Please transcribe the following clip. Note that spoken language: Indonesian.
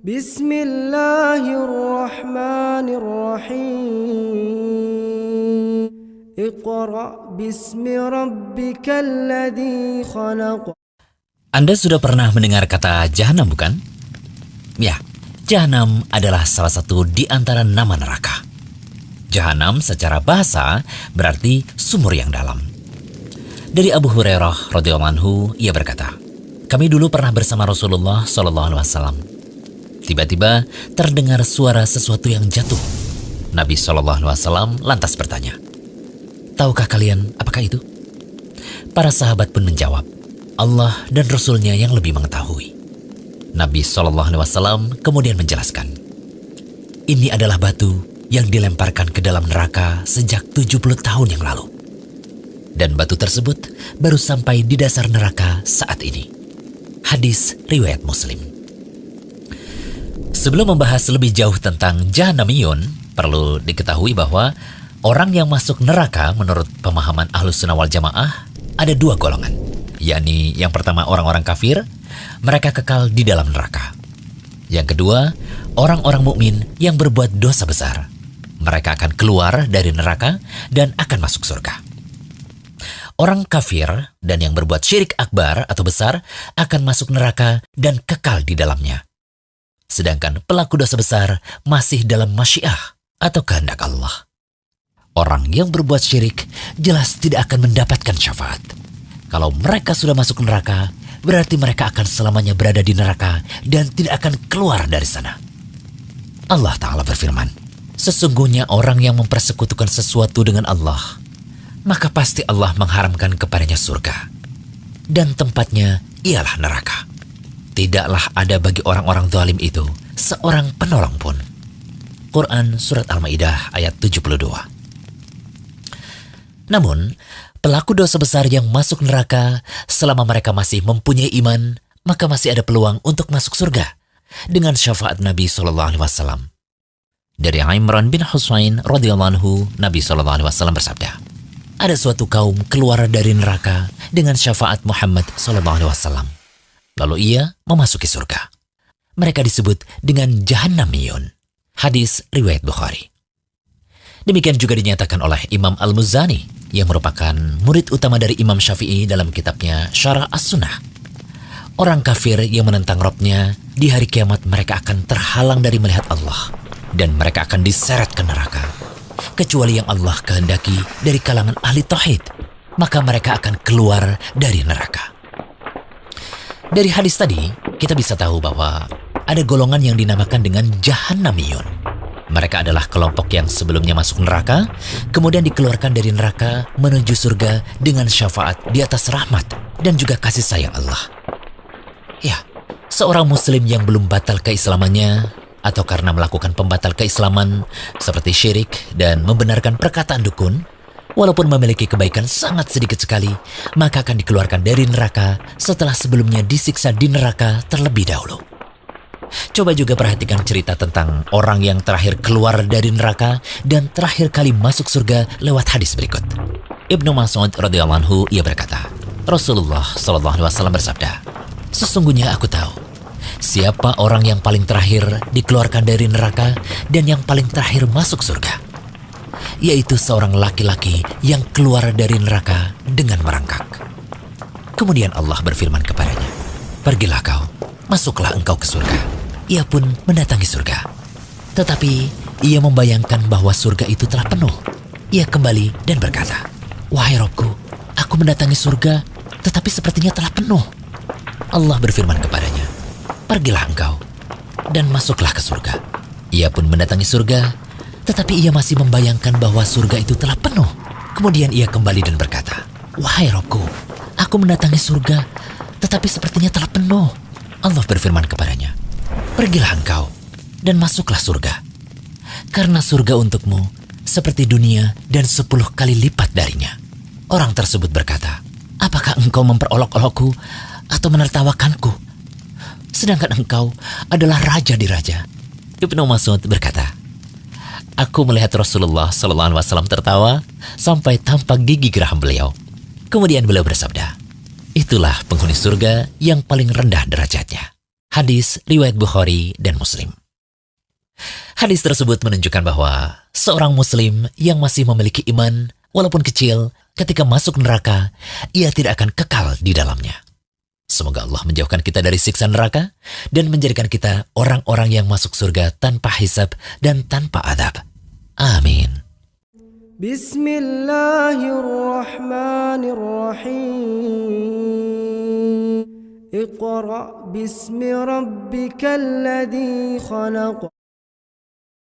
Bismillahirrahmanirrahim. Iqra' bismi rabbikal ladzi khalaq. Anda sudah pernah mendengar kata jahanam, bukan? Ya, jahanam adalah salah satu di antara nama neraka. Jahanam secara bahasa berarti sumur yang dalam. Dari Abu Hurairah radhiyallahu anhu, ia berkata, kami dulu pernah bersama Rasulullah SAW. Tiba-tiba terdengar suara sesuatu yang jatuh. Nabi SAW lantas bertanya, tahukah kalian apakah itu? Para sahabat pun menjawab, Allah dan Rasulnya yang lebih mengetahui. Nabi SAW kemudian menjelaskan, ini adalah batu yang dilemparkan ke dalam neraka sejak 70 tahun yang lalu. Dan batu tersebut baru sampai di dasar neraka saat ini. Hadis riwayat Muslim. Sebelum membahas lebih jauh tentang Jahanamiyun, perlu diketahui bahwa orang yang masuk neraka menurut pemahaman Ahlus Sunnah wal Jamaah ada dua golongan, yakni yang pertama orang-orang kafir, mereka kekal di dalam neraka. Yang kedua, orang-orang mukmin yang berbuat dosa besar, mereka akan keluar dari neraka dan akan masuk surga. Orang kafir dan yang berbuat syirik akbar atau besar akan masuk neraka dan kekal di dalamnya. Sedangkan pelaku dosa besar masih dalam masyiah atau kehendak Allah. Orang yang berbuat syirik jelas tidak akan mendapatkan syafaat. Kalau mereka sudah masuk neraka, berarti mereka akan selamanya berada di neraka dan tidak akan keluar dari sana. Allah Ta'ala berfirman, sesungguhnya orang yang mempersekutukan sesuatu dengan Allah, maka pasti Allah mengharamkan kepadanya surga, dan tempatnya ialah neraka. Tidaklah ada bagi orang-orang zalim itu seorang penolong pun. Quran Surat Al-Ma'idah ayat 72. Namun, pelaku dosa besar yang masuk neraka selama mereka masih mempunyai iman, maka masih ada peluang untuk masuk surga dengan syafaat Nabi SAW. Dari Imran bin Husain radhiyallahu anhu, Nabi SAW bersabda, ada suatu kaum keluar dari neraka dengan syafaat Muhammad SAW. Lalu ia memasuki surga. Mereka disebut dengan Jahannamiyun. Hadis riwayat Bukhari. Demikian juga dinyatakan oleh Imam Al-Muzani yang merupakan murid utama dari Imam Syafi'i dalam kitabnya Syarah As-Sunnah. Orang kafir yang menentang Rabb-nya di hari kiamat mereka akan terhalang dari melihat Allah dan mereka akan diseret ke neraka. Kecuali yang Allah kehendaki dari kalangan ahli tauhid, maka mereka akan keluar dari neraka. Dari hadis tadi, kita bisa tahu bahwa ada golongan yang dinamakan dengan Jahannamiyun. Mereka adalah kelompok yang sebelumnya masuk neraka, kemudian dikeluarkan dari neraka menuju surga dengan syafaat di atas rahmat dan juga kasih sayang Allah. Ya, seorang muslim yang belum batal keislamannya atau karena melakukan pembatal keislaman seperti syirik dan membenarkan perkataan dukun, walaupun memiliki kebaikan sangat sedikit sekali, maka akan dikeluarkan dari neraka setelah sebelumnya disiksa di neraka terlebih dahulu. Coba juga perhatikan cerita tentang orang yang terakhir keluar dari neraka dan terakhir kali masuk surga lewat hadis berikut. Ibnu Mas'ud radhiyallahu anhu ia berkata, Rasulullah SAW bersabda, sesungguhnya aku tahu siapa orang yang paling terakhir dikeluarkan dari neraka dan yang paling terakhir masuk surga, yaitu seorang laki-laki yang keluar dari neraka dengan merangkak. Kemudian Allah berfirman kepadanya, pergilah kau, masuklah engkau ke surga. Ia pun mendatangi surga. Tetapi ia membayangkan bahwa surga itu telah penuh. Ia kembali dan berkata, wahai Rabbku, aku mendatangi surga, tetapi sepertinya telah penuh. Allah berfirman kepadanya, pergilah engkau dan masuklah ke surga. Ia pun mendatangi surga, tetapi ia masih membayangkan bahwa surga itu telah penuh. Kemudian ia kembali dan berkata, wahai Rabbku, aku mendatangi surga, tetapi sepertinya telah penuh. Allah berfirman kepadanya, pergilah engkau dan masuklah surga. Karena surga untukmu seperti dunia dan 10 kali lipat darinya. Orang tersebut berkata, apakah engkau memperolok-olokku atau menertawakanku? Sedangkan engkau adalah raja di raja. Ibnu Mas'ud berkata, aku melihat Rasulullah SAW tertawa sampai tampak gigi geram beliau. Kemudian beliau bersabda, itulah penghuni surga yang paling rendah derajatnya. Hadis riwayat Bukhari dan Muslim. Hadis tersebut menunjukkan bahwa seorang muslim yang masih memiliki iman, walaupun kecil, ketika masuk neraka, ia tidak akan kekal di dalamnya. Semoga Allah menjauhkan kita dari siksa neraka dan menjadikan kita orang-orang yang masuk surga tanpa hisab dan tanpa adab. Amin. Bismillahirrahmanirrahim. Iqra' bismi rabbikal ladzi khalaq.